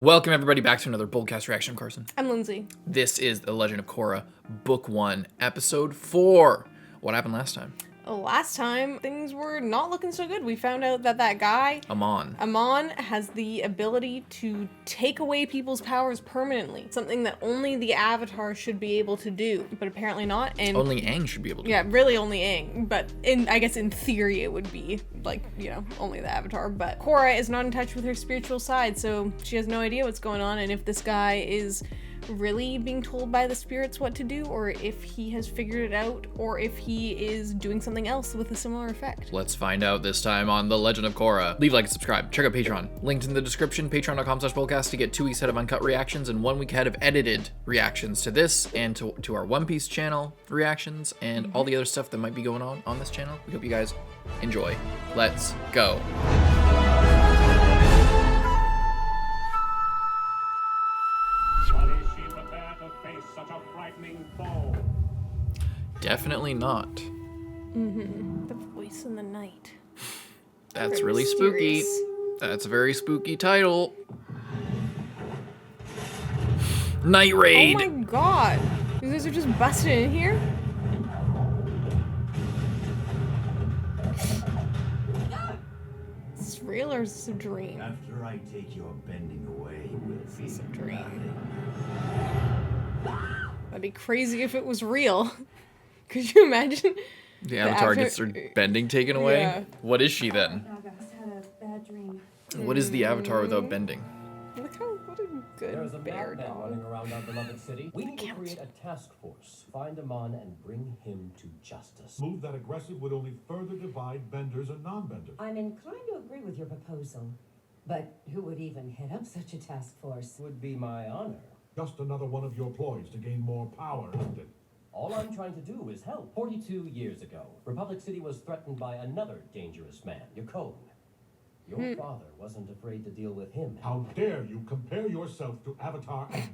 Welcome everybody back to another BOLDcast reaction. I'm Carson. I'm Lindsay. This is The Legend of Korra, Book 1, Episode 4. What happened last time? Last time, things were not looking so good. We found out that guy, Amon, has the ability to take away people's powers permanently. Something that only the Avatar should be able to do, but apparently not. And only Aang should be able to. Yeah, really only Aang. But I guess in theory it would be, like, you know, only the Avatar. But Korra is not in touch with her spiritual side, so she has no idea what's going on. And if this guy is really being told by the spirits what to do, or if he has figured it out, or if he is doing something else with a similar effect. Let's find out this time on The Legend of Korra. Leave a like and subscribe. Check out Patreon. Linked in the description, patreon.com/BOLDcast to get 2 weeks ahead of uncut reactions and 1 week ahead of edited reactions to this and to our One Piece channel reactions and all the other stuff that might be going on this channel. We hope you guys enjoy. Let's go. Definitely not. The voice in the night. That's Very really spooky. mysterious. That's a very spooky title. Night Raid. Oh my god. You guys are just busting in here? Is this real or is this a dream? After I take your bending away, we'll be It's a dream. nothing. That'd be crazy if it was real. Could you imagine? The Avatar gets their bending taken away? Yeah. What is she then? Naga has had a bad dream. What is the Avatar without bending? Look how, what a There is a good bear madman running dog. around our beloved city. We need to Can't. create a task force, find Amon, and bring him to justice. Move that aggressive would only further divide benders and non-benders. I'm inclined to agree with your proposal. But who would even head up such a task force? Would be my honor. Just another one of your ploys to gain more power, isn't it? All I'm trying to do is help. 42 years ago, Republic City was threatened by another dangerous man, Yukon. Your father wasn't afraid to deal with him. How dare you compare yourself to Avatar Aang?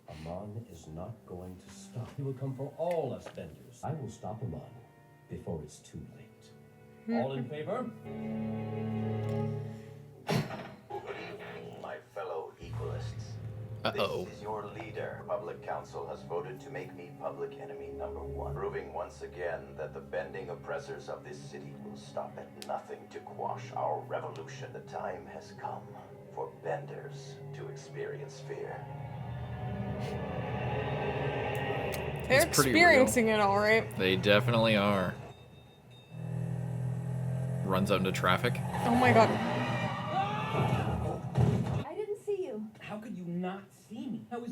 Amon is not going to stop. He will come for all us benders. I will stop Amon before it's too late. All in favor? My fellow equalists. Uh-oh. This is your leader. Public Council has voted to make me public enemy #1, proving once again that the bending oppressors of this city will stop at nothing to quash our revolution. The time has come for benders to experience fear. They're It's pretty experiencing it all right. They definitely are. Runs out into traffic. Oh my god. I didn't see you. How could you not see me? I was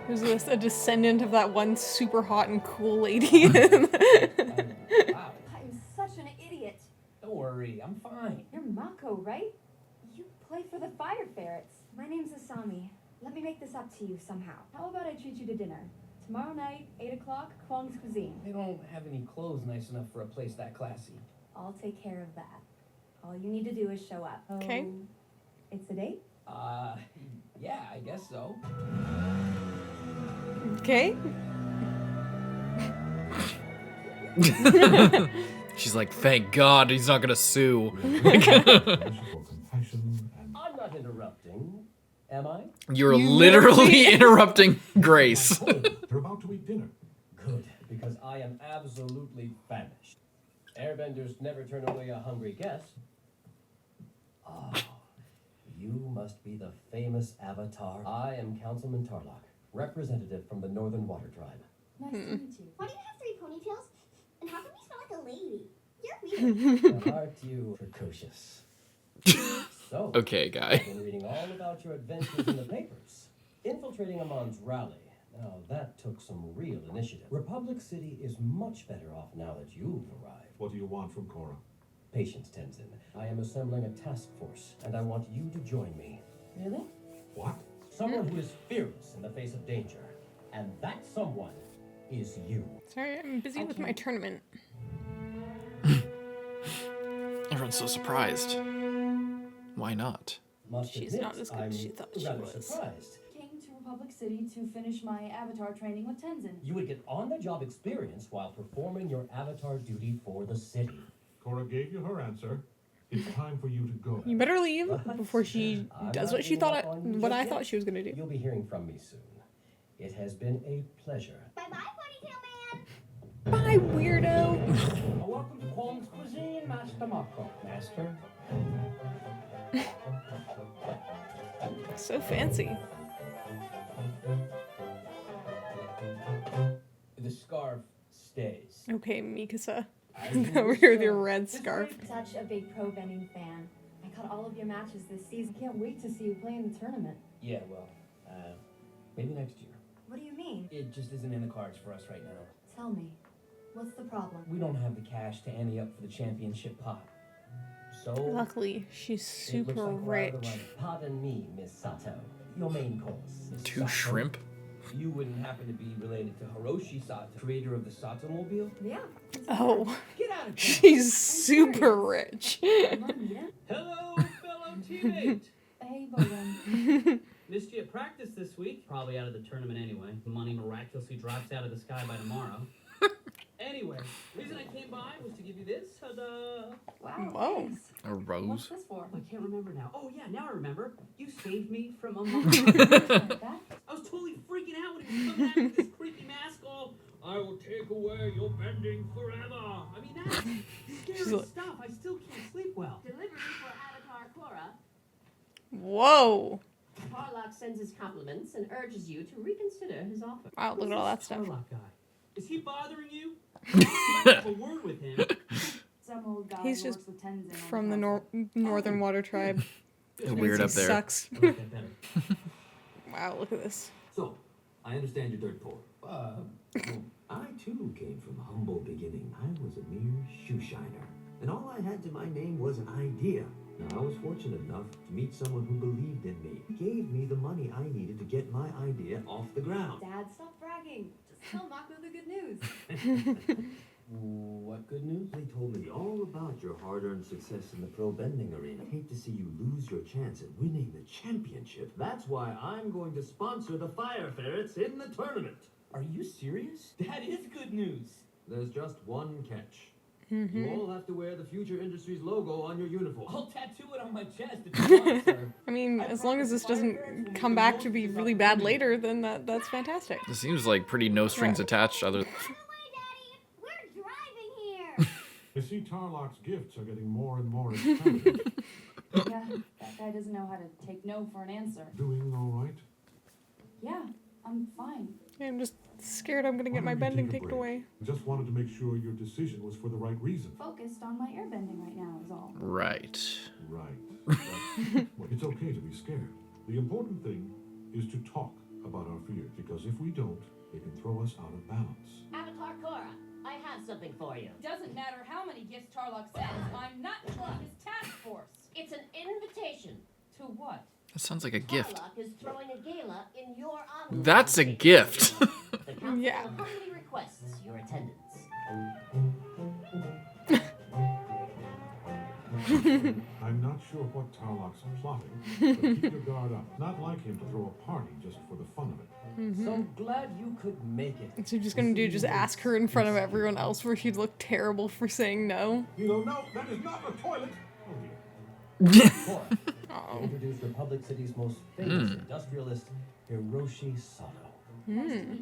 Who's this? A descendant of that one super hot and cool lady? Wow. I'm such an idiot. Don't worry, I'm fine. You're Mako, right? You play for the Fire Ferrets. My name's Asami. Let me make this up to you somehow. How about I treat you to dinner? Tomorrow night, 8 o'clock, Kwong's Cuisine. They don't have any clothes nice enough for a place that classy. I'll take care of that. All you need to do is show up. Okay. Oh, it's a date? Yeah, I guess so. Okay. She's like, thank God he's not gonna sue. Merciful compassion and I'm not interrupting, am I? You're You literally literally- interrupting Grace. they're about to eat dinner. Good, because I am absolutely famished. Airbenders never turn away a hungry guest. Ah, you must be the famous Avatar. I am Councilman Tarlock, representative from the Northern Water Tribe. Nice to meet you. Why do you have 3 ponytails? And how come you smell like a lady? You're weird. Aren't you precocious? So, Okay, guy. I've been reading all about your adventures in the papers. Infiltrating Amon's rally. Now, that took some real initiative. Republic City is much better off now that you've arrived. What do you want from Korra? Patience, Tenzin. I am assembling a task force, and I want you to join me. Really? What? Someone who is fearless in the face of danger. And that someone is you. Sorry, I'm busy with my tournament. Everyone's so surprised. Why not? Must She's admit, not as good I'm as she thought she rather was. surprised. Came to Republic City to finish my Avatar training with Tenzin. You would get on-the-job experience while performing your Avatar duty for the city. Korra gave you her answer. It's time for you to go. You better leave before she I'm does not what she giving thought up on you what just I yet. thought she was gonna do. You'll be hearing from me soon. It has been a pleasure. Bye-bye, Ponytail Man. Bye, weirdo. Welcome to Qualm's Cuisine, Master Mako. Master? So fancy. The scarf stays. Okay, Mikasa. Over here with your red scarf. Such a big pro bending fan. I caught all of your matches this season. Can't wait to see you play in the tournament. Yeah, well, maybe next year. What do you mean? It just isn't in the cards for us right now. Tell me, what's the problem? We don't have the cash to ante up for the championship pot. So, Luckily, she's it looks super like we're out of the rich. running. Pardon me, Miss Sato. Your main course. Miss 2 Sato. shrimp? You wouldn't happen to be related to Hiroshi Sato, creator of the Satomobile? Yeah. Oh, Get out of town! she's super rich. Come on, Mia. Hello, fellow teammate. Hey, Bolin. Missed you at practice this week. Probably out of the tournament anyway. The money miraculously drops out of the sky by tomorrow. Anyway, reason I came by was to give you this. Ta-da! Wow. Whoa. Thanks. A What's rose? this for? I can't remember now. Oh yeah, now I remember. You saved me from Amon. That? I was totally freaking out when he was coming at me with this creepy mask all, I will take away your bending forever. I mean, that's She's scary like- stuff. I still can't sleep well. Delivery for Avatar Korra. Whoa. Tarlock sends his compliments and urges you to reconsider his offer. Wow, look at all that stuff. Tarlock guy. Is he bothering you? I have a word with him. Some old guy He's who just works with tenzin on From the council. Northern Water Tribe. Weird up there. Sucks. I like that better. Wow, look at this. So, I understand you're dirt poor. Well, I too came from humble beginning. I was a mere shoe shiner. And all I had to my name was an idea. Now, I was fortunate enough to meet someone who believed in me. He gave me the money I needed to get my idea off the ground. Dad, stop bragging. Just tell Mako the good news. What good news? They told me all about your hard-earned success in the pro bending arena. I hate to see you lose your chance at winning the championship. That's why I'm going to sponsor the Fire Ferrets in the tournament. Are you serious? That is good news. There's just one catch. You all have to wear the Future Industries logo on your uniform. I'll tattoo it on my chest if you want, sir. I mean, as long as this doesn't come back to be really bad later, then that's fantastic. This seems like pretty no strings attached other Out of the way, Daddy. We're driving here. You see, Tarlock's gifts are getting more and more extravagant. Yeah, that guy doesn't know how to take no for an answer. Doing all right? Yeah, I'm fine. I'm just scared I'm gonna get Why my don't we bending take a taken break? away. I just wanted to make sure your decision was for the right reason. Focused on my airbending right now is all. Right. Right. Well, it's okay to be scared. The important thing is to talk about our fears, because if we don't, they can throw us out of balance. Avatar Korra, I have something for you. Doesn't matter how many gifts Tarlock sends, I'm not joining his task force. It's an invitation. To what? That sounds like a gift. Tarlock is throwing a gala in your honor. That's a gift. The council Yeah. humbly requests your attendance. I'm not sure what Tarlock's plotting, but keep your guard up. Not like him to throw a party just for the fun of it. So glad you could make it. What's he just gonna do? Just ask her in front of everyone else where she'd look terrible for saying no? You know, no, that is not a toilet. Oh dear. Korra, Oh. introduce Republic City's most famous industrialist, Hiroshi Sato.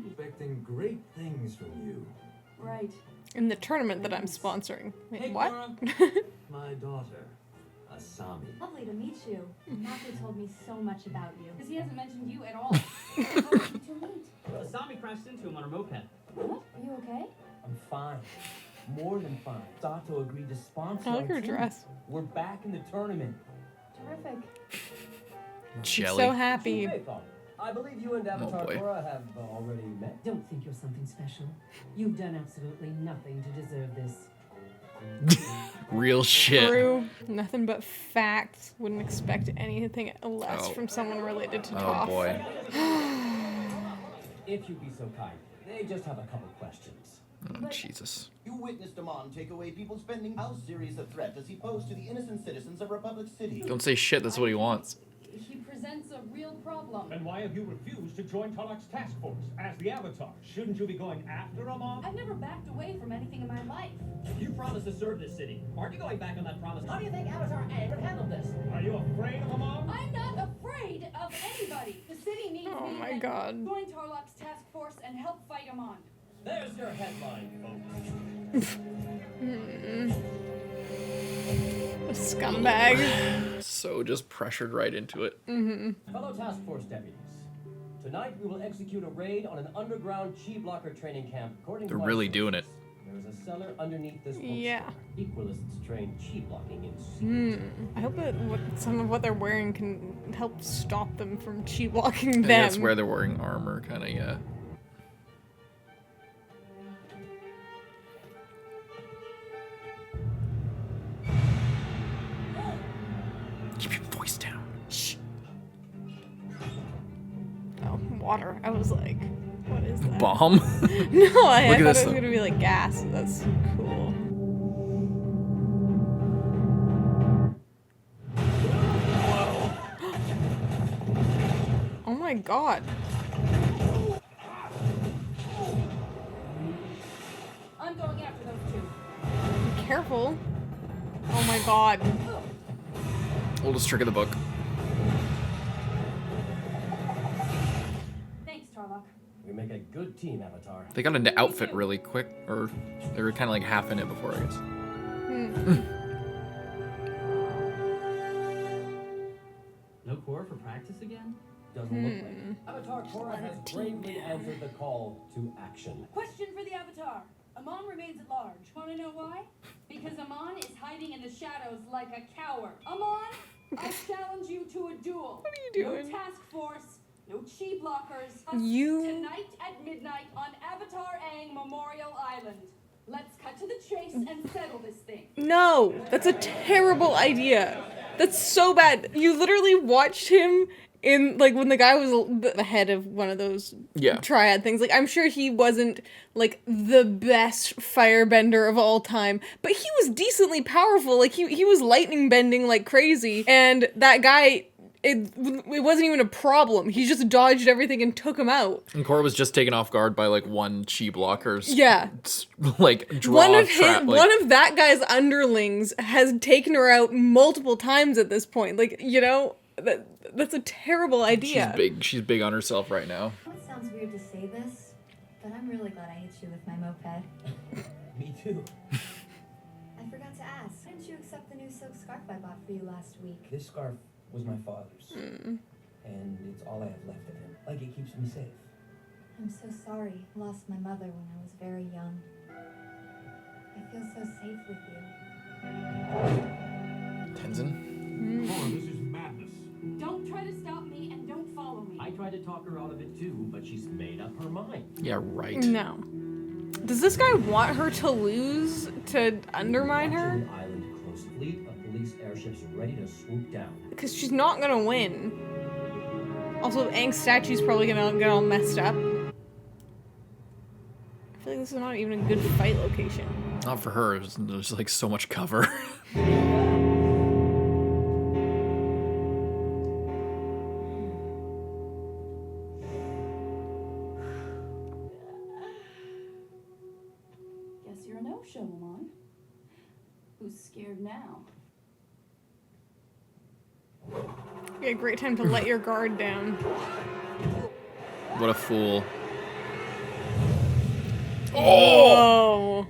Expecting great things from you. Right. In the tournament that I'm sponsoring. Wait, Hey, what? Korra. My daughter, Asami. Lovely to meet you. Mako told me so much about you. Because he hasn't mentioned you at all. How did you two meet? Asami crashed into him on her moped. What? Are you okay? I'm fine. More than fine. Sato agreed to sponsor I like our her team. dress. We're back in the tournament. Terrific. Jelly. So happy. Hey, Father, I believe you and Avatar boy. Korra have already met. Don't think you're something special. You've done absolutely nothing to deserve this. Real shit. True. Nothing but facts. Wouldn't expect anything less Oh. from someone related to Oh Toph. boy. If you'd be so kind, they just have a couple questions. Oh, Jesus. You witnessed Amon take away people's spending. How serious a threat does he pose to the innocent citizens of Republic City? Don't say shit, that's what he wants. He presents a real problem? Then why have you refused to join Tarlock's task force as the Avatar? Shouldn't you be going after Amon? I've never backed away from anything in my life. You promised to serve this city. Aren't you going back on that promise? How do you think Avatar Aang would handle this? Are you afraid of Amon? I'm not afraid of anybody. The city needs Oh me. my and God. Join Tarlock's task force and help fight Amon. There's your headline, folks. A scumbag. So just pressured right into it. Fellow task force deputies, tonight we will execute a raid on an underground chi blocker training camp. According They're to my really sources, doing it. There is a cellar underneath this bookstore. Yeah. Equalists train chi blocking in secret. I hope that some of what they're wearing can help stop them from chi blocking I think them. that's where they're wearing armor, kind of, yeah. Keep your voice down. Shh. Oh, water. I was like, what is that? Bomb? No, I Look thought at it this, was though. gonna be like gas. That's cool. Oh my god. I'm going after those two. Be careful. Oh my god. Oldest trick of the book. Thanks, Tarlock. We make a good team, Avatar. They got into outfit really quick, or they were kind of like half in it before, I guess. No Korra for practice again? Doesn't look like it. Avatar Korra has bravely answered the call to action. Question for the Avatar. Amon remains at large. Want to know why? Because Amon is hiding in the shadows like a coward. Amon, I challenge you to a duel. What are you doing? No task force, no chi blockers. You- Tonight at midnight on Avatar Aang Memorial Island. Let's cut to the chase and settle this thing. No, that's a terrible idea. That's so bad. You literally watched him in, like, when the guy was the head of one of those Yeah. triad things. Like, I'm sure he wasn't, like, the best firebender of all time, but he was decently powerful. Like, he was lightning bending like crazy, and that guy, it wasn't even a problem. He just dodged everything and took him out. And Korra was just taken off guard by like one chi blocker's Yeah. like draw One of trap. Like, one of that guy's underlings has taken her out multiple times at this point. Like, you know, that's a terrible idea. She's big on herself right now. I know it sounds weird to say this, but I'm really glad I hit you with my moped. Me too. I forgot to ask, why didn't you accept the new silk scarf I bought for you last week? This scarf was my father's, and it's all I have left of him. Like, it keeps me safe. I'm so sorry. I lost my mother when I was very young. I feel so safe with you. Tenzin? Korra, this is madness. Don't try to stop me and don't follow me. I tried to talk her out of it too, but she's made up her mind. Yeah, right. No. Does this guy want her to lose to undermine her? Watching the island close fleet of police airships ready to swoop down. Because she's not gonna win. Also, Aang's statue's probably gonna get all messed up. I feel like this is not even a good fight location. Not for her. There's like so much cover. Guess you're a no-show, Amon. Who's scared now? Yeah, great time to let your guard down. What a fool. Oh!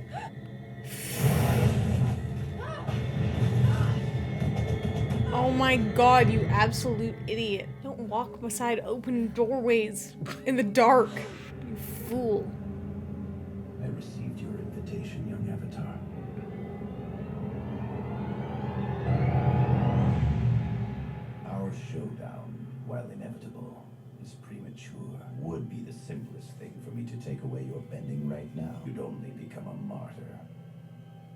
Oh my god, you absolute idiot. Don't walk beside open doorways in the dark, you fool. I received your invitation, young Avatar. Our showdown, while inevitable, is premature. Would be the simplest thing for me to take away your bending right now. You'd only become a martyr.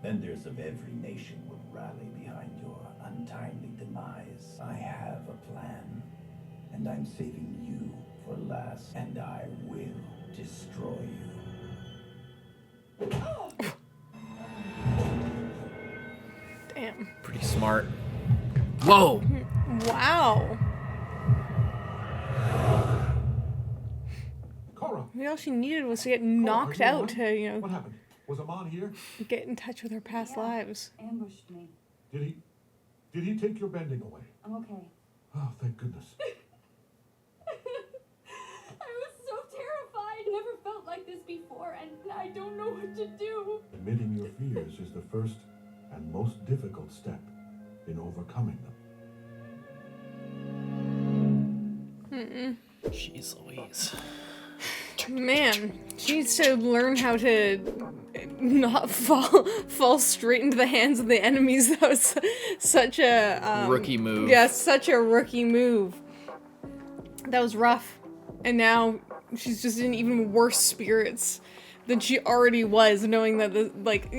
Benders of every nation would rally behind your untimely demise. I have a plan, and I'm saving you for last, and I will destroy you. Damn. Pretty smart. Whoa! Wow. maybe all she needed was to get knocked out to, you know, What happened? Was Amon here? get in touch with her past lives. Ambushed me. Did he take your bending away? I'm okay. Oh, thank goodness. I was so terrified. Never felt like this before, and I don't know what to do. Admitting your fears is the first and most difficult step in overcoming them. Jeez Louise. Man, she needs to learn how to not fall straight into the hands of the enemies. That was such a Rookie move. Yeah, such a rookie move. That was rough, and now she's just in even worse spirits than she already was, knowing that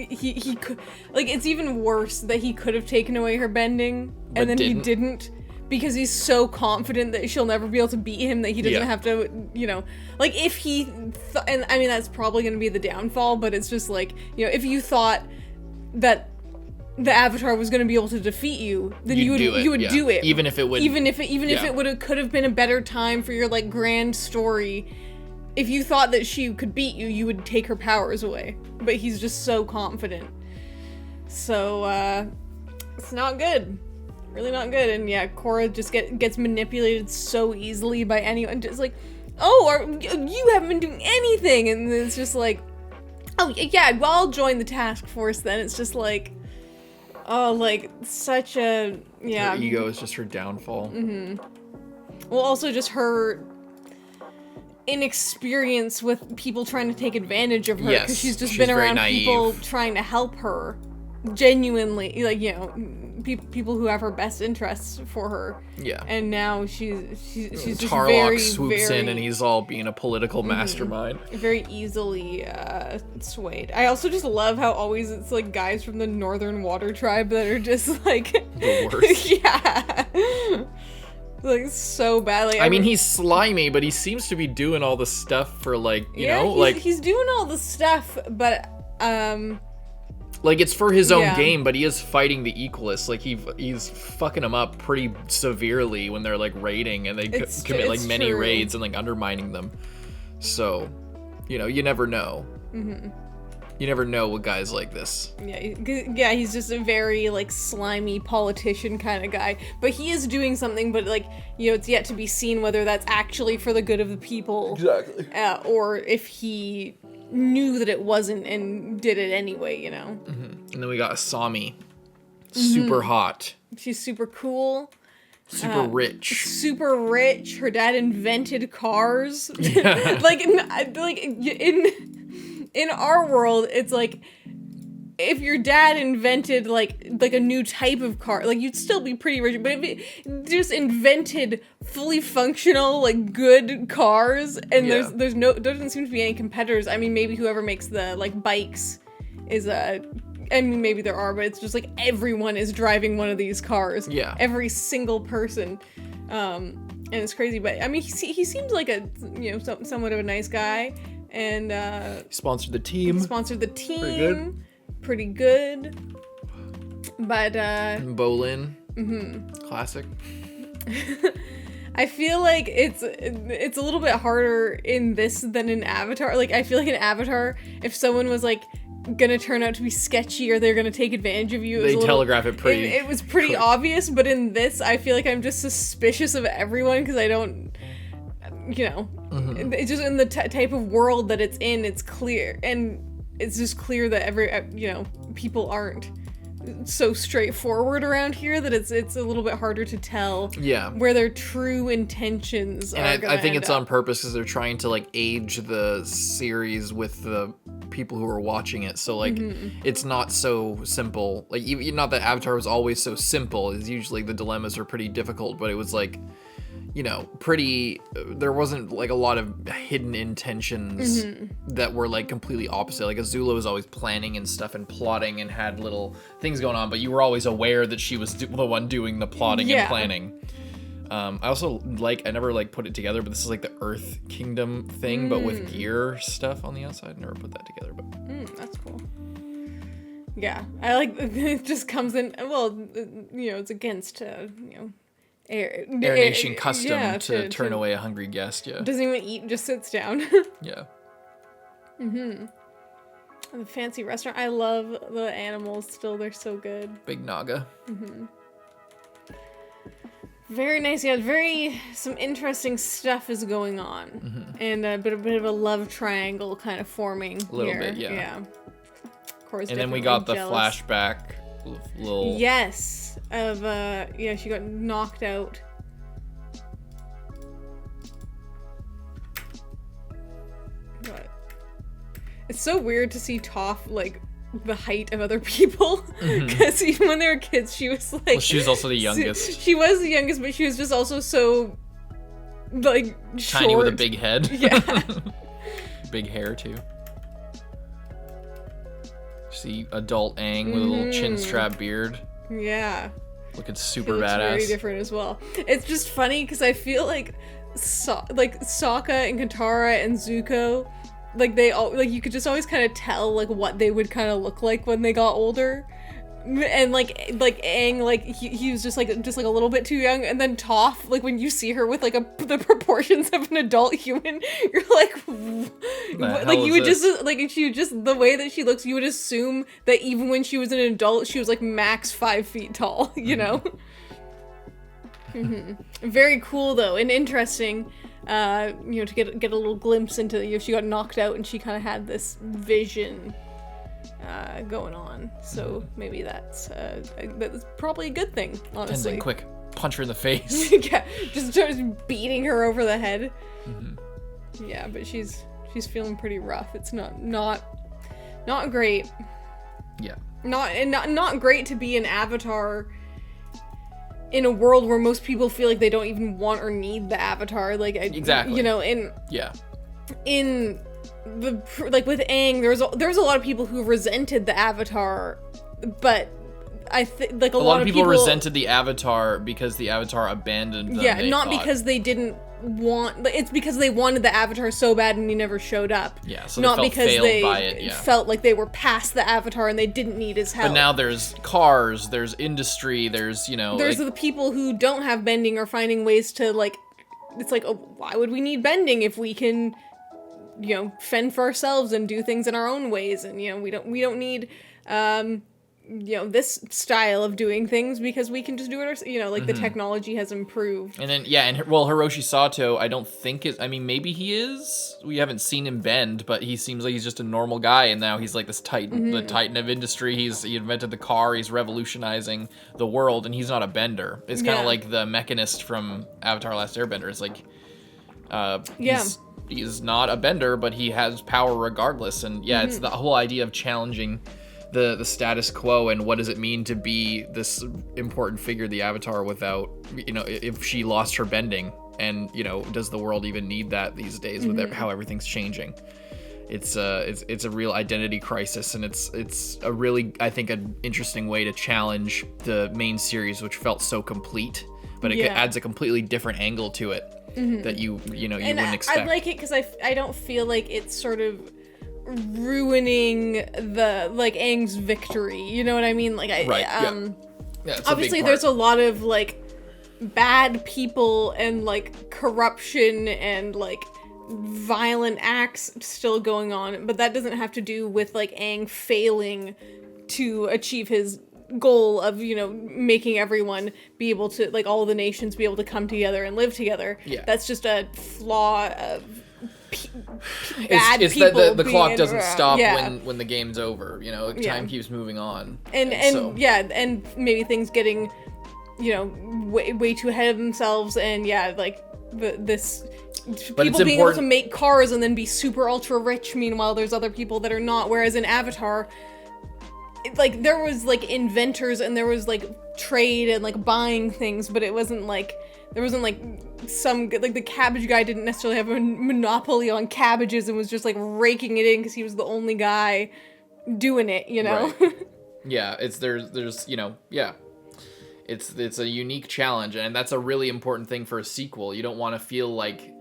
he could, like, it's even worse that he could have taken away her bending and then he didn't. Because he's so confident that she'll never be able to beat him that he doesn't have to, you know, like, if he, and I mean, that's probably going to be the downfall, but it's just like, you know, if you thought that the Avatar was going to be able to defeat you, then you would do it. Even if it would. If it could have been a better time for your, like, grand story. If you thought that she could beat you, you would take her powers away. But he's just so confident. So, it's not good. Really not good. And yeah, Korra just gets manipulated so easily by anyone. Just like, you haven't been doing anything. And it's just like, oh yeah, well, I'll join the task force then. It's just like, oh, like, such a, yeah. Her ego is just her downfall. Well, also just her inexperience with people trying to take advantage of her. Yes, because she's she's been very around naive. people trying to help her. Genuinely, like, you know, people who have her best interests for her. Yeah. And now she's just Tarlock swoops in and he's all being a political mastermind. Very easily swayed. I also just love how always it's like guys from the Northern Water Tribe that are just like The worst. Yeah. Like, so bad. Like, I mean, he's slimy, but he seems to be doing all the stuff for, like, you know, like, he's doing all the stuff, but like, it's for his own game, but he is fighting the Equalists. Like, he's fucking them up pretty severely when they're, like, raiding, and they commit, like, many raids and, like, undermining them. So, you know, you never know. You never know with guys like this. Yeah, he's just a very, like, slimy politician kind of guy. But he is doing something, but, like, you know, it's yet to be seen whether that's actually for the good of the people. Exactly. Or if he knew that it wasn't and did it anyway, you know? And then we got Asami. Super hot. She's super cool. Super rich. Super rich. Her dad invented cars. Yeah. like in our world, it's like, if your dad invented like a new type of car, like, you'd still be pretty rich. But if it just invented fully functional, like, good cars, and there doesn't seem to be any competitors. I mean, maybe whoever makes the, like, bikes is I mean, maybe there are, but it's just like everyone is driving one of these cars. Yeah. Every single person. And it's crazy, but I mean, he seems like a, you know, somewhat of a nice guy, and Sponsored the team. Pretty good. But Bolin. Classic. I feel like it's a little bit harder in this than in Avatar. Like, I feel like in Avatar, if someone was like gonna turn out to be sketchy or they're gonna take advantage of you, They telegraph it pretty. It was pretty obvious. But in this, I feel like I'm just suspicious of everyone because I don't, you know, it's just in the type of world that it's in. It's clear, and it's just clear that you know, people aren't so straightforward around here that it's a little bit harder to tell where their true intentions are. And I think it's on purpose because they're trying to, like, age the series with the people who are watching it. So, like, it's not so simple. Like, even not that Avatar was always so simple. It's usually the dilemmas are pretty difficult, but it was like, you know, there wasn't, like, a lot of hidden intentions that were, like, completely opposite. Like, Azula was always planning and stuff and plotting and had little things going on, but you were always aware that she was the one doing the plotting and planning. I also, like, I never, like, put it together, but this is, like, the Earth Kingdom thing, but with gear stuff on the outside. I never put that together, but... that's cool. Yeah, I like, it just comes in, well, you know, it's against, you know, Air Nation custom to turn away a hungry guest, doesn't even eat, just sits down. Yeah. The fancy restaurant. I love the animals still. They're so good. Big naga. Very nice. Yeah, some interesting stuff is going on. And a bit of a love triangle kind of forming A little here. bit, yeah. Of course. And then we got the flashback little... Yes. Of, she got knocked out. But it's so weird to see Toph, like, the height of other people. Because even when they were kids, she was, like... Well, she was also the youngest. She was the youngest, but she was just also so, like, short. Tiny with a big head. Yeah. Big hair, too. See adult Aang with a little chin strap beard. Yeah. Looking super He looks badass. very different as well. It's just funny because I feel like Sokka and Katara and Zuko, like they all, like you could just always kind of tell like what they would kind of look like when they got older. And like Aang, like he was just like a little bit too young, and then Toph, like when you see her with like the proportions of an adult human, you're like you would just like if she just the way that she looks, you would assume that even when she was an adult, she was like max 5 feet tall, you know. Very cool though, and interesting. To get a little glimpse into she got knocked out and she kind of had this vision. Going on, so maybe that's probably a good thing, honestly. Tenzin, quick, punch her in the face. Yeah, just starts beating her over the head. Yeah, but she's feeling pretty rough. It's not great. Yeah. Not great to be an avatar in a world where most people feel like they don't even want or need the avatar. Like exactly. In with Aang, there was a lot of people who resented the Avatar, but I think like a lot of people resented the Avatar because the Avatar abandoned them. Yeah, not because they didn't want. It's because they wanted the Avatar so bad and he never showed up. Yeah, so not they felt because failed they by it, yeah. felt like they were past the Avatar and they didn't need his help. But now there's cars, there's industry, there's there's the people who don't have bending are finding ways to like. It's like, oh, why would we need bending if we can? Fend for ourselves and do things in our own ways, and we don't need this style of doing things because we can just do it ourselves. The technology has improved. And then Hiroshi Sato, I don't think maybe he is. We haven't seen him bend, but he seems like he's just a normal guy, and now he's like this titan, the titan of industry. He invented the car. He's revolutionizing the world, and he's not a bender. It's kind of like the Mechanist from Avatar: Last Airbender. It's like, He's not a bender, but he has power regardless. And it's the whole idea of challenging the status quo and what does it mean to be this important figure, the Avatar, without, if she lost her bending and, does the world even need that these days with how everything's changing? It's a real identity crisis, and it's a really, I think, an interesting way to challenge the main series, which felt so complete, but it adds a completely different angle to it. That you wouldn't expect. I like it because I don't feel like it's sort of ruining the Aang's victory. You know what I mean? Obviously there's a lot of like bad people and like corruption and like violent acts still going on, but that doesn't have to do with like Aang failing to achieve his goal of making everyone be able to, like, all the nations be able to come together and live together. That's just a flaw of bad people. That the clock doesn't stop when the game's over. Time keeps moving on, and maybe things getting way too ahead of themselves, and people being able to make cars and then be super ultra rich. Meanwhile, there's other people that are not. Whereas in Avatar, like, there was like inventors and there was like trade and like buying things, but it wasn't like there wasn't like some like the cabbage guy didn't necessarily have a monopoly on cabbages and was just like raking it in because he was the only guy doing it, Right. It's a unique challenge, and that's a really important thing for a sequel. You don't want to feel like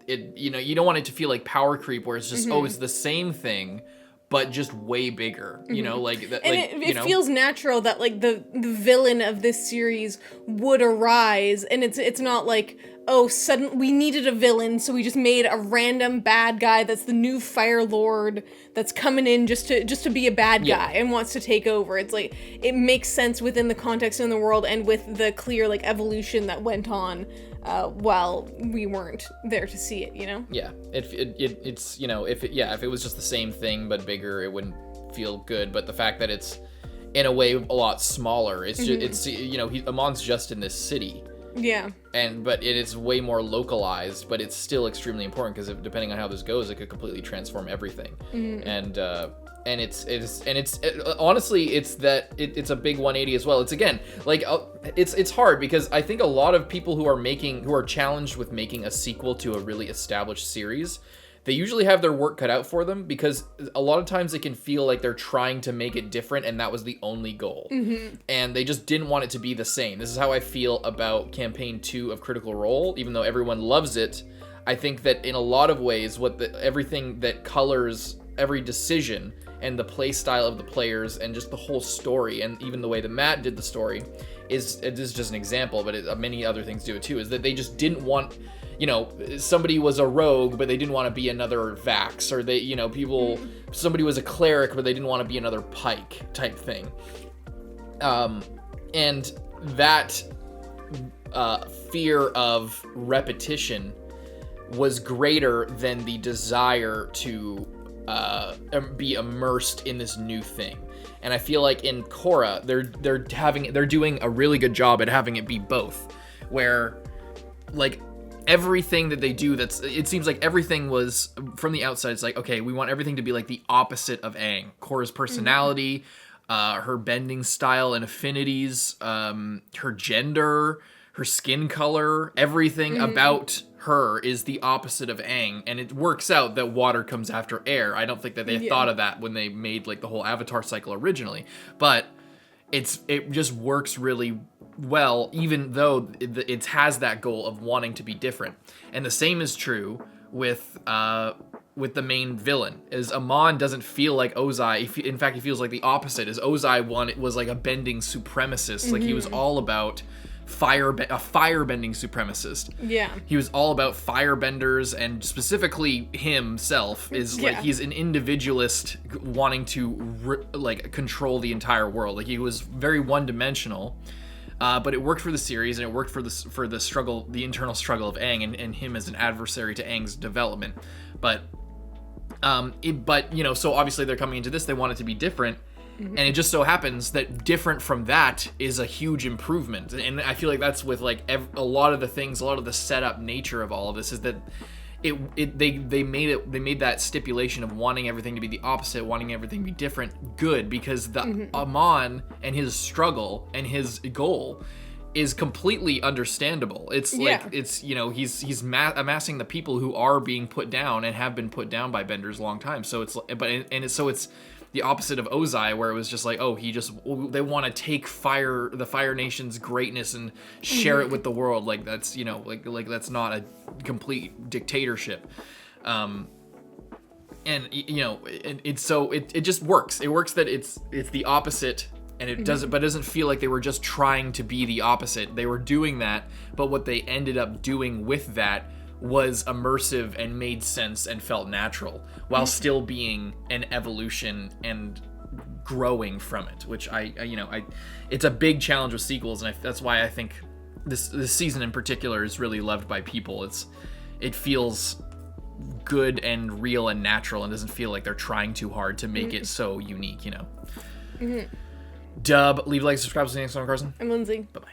it, you don't want it to feel like power creep where it's just it's the same thing but just way bigger, like that. And it feels natural that like the villain of this series would arise, and it's not like, oh, suddenly we needed a villain, so we just made a random bad guy that's the new Fire Lord that's coming in just to be a bad guy and wants to take over. It's like, it makes sense within the context in the world and with the clear, like, evolution that went on while we weren't there to see it, you know? Yeah, it's, you know, if it was just the same thing but bigger, it wouldn't feel good. But the fact that it's in a way a lot smaller, it's just, it's, you know, Amon's just in this city. Yeah. But it is way more localized, but it's still extremely important because depending on how this goes, it could completely transform everything. And it's honestly, it's a big 180 as well. It's again, like, it's hard because I think a lot of people who are challenged with making a sequel to a really established series, they usually have their work cut out for them because a lot of times it can feel like they're trying to make it different and that was the only goal. And they just didn't want it to be the same. This is how I feel about Campaign 2 of Critical Role. Even though everyone loves it, I think that in a lot of ways, everything that colors every decision and the play style of the players and just the whole story and even the way that Matt did the story is just an example, but many other things do it too, is that they just didn't want... You know, somebody was a rogue, but they didn't want to be another Vax, or they, you know, somebody was a cleric, but they didn't want to be another Pike type thing. And that fear of repetition was greater than the desire to be immersed in this new thing. And I feel like in Korra, they're doing a really good job at having it be both, where, like, everything that they do, it seems like everything was from the outside. It's like, okay, we want everything to be like the opposite of Aang. Korra's personality, her bending style and affinities, her gender, her skin color, everything about her is the opposite of Aang. And it works out that water comes after air. I don't think that they thought of that when they made like the whole Avatar cycle originally, but it just works really well, even though it has that goal of wanting to be different. And the same is true with the main villain. Is Amon doesn't feel like Ozai. In fact, he feels like the opposite. Is Ozai was like a bending supremacist. Like he was all about a firebending supremacist. Yeah. He was all about firebenders, and specifically himself is like he's an individualist wanting to control the entire world. Like he was very one-dimensional. But it worked for the series, and it worked for the struggle, the internal struggle of Aang, and him as an adversary to Aang's development. But you know, so obviously they're coming into this, they want it to be different, and it just so happens that different from that is a huge improvement. And I feel like that's with like a lot of the setup nature of all of this is that they made that stipulation of wanting everything to be the opposite, wanting everything to be different, good, because the Amon and his struggle and his goal is completely understandable. It's like it's, you know, he's amassing the people who are being put down and have been put down by Benders a long time. So it's it's the opposite of Ozai, where it was just like, oh, they want to take the Fire Nation's greatness and share it with the world. Like that's, you know, like that's not a complete dictatorship. And you know, it just works. It works that it's the opposite, and it doesn't feel like they were just trying to be the opposite. They were doing that, but what they ended up doing with that was immersive and made sense and felt natural, while still being an evolution and growing from it, which it's a big challenge with sequels, and that's why I think this season in particular is really loved by people. It feels good and real and natural, and doesn't feel like they're trying too hard to make it so unique, you know. Dub, leave a like, subscribe, see you next time, Carson. I'm Lindsay. Bye-bye.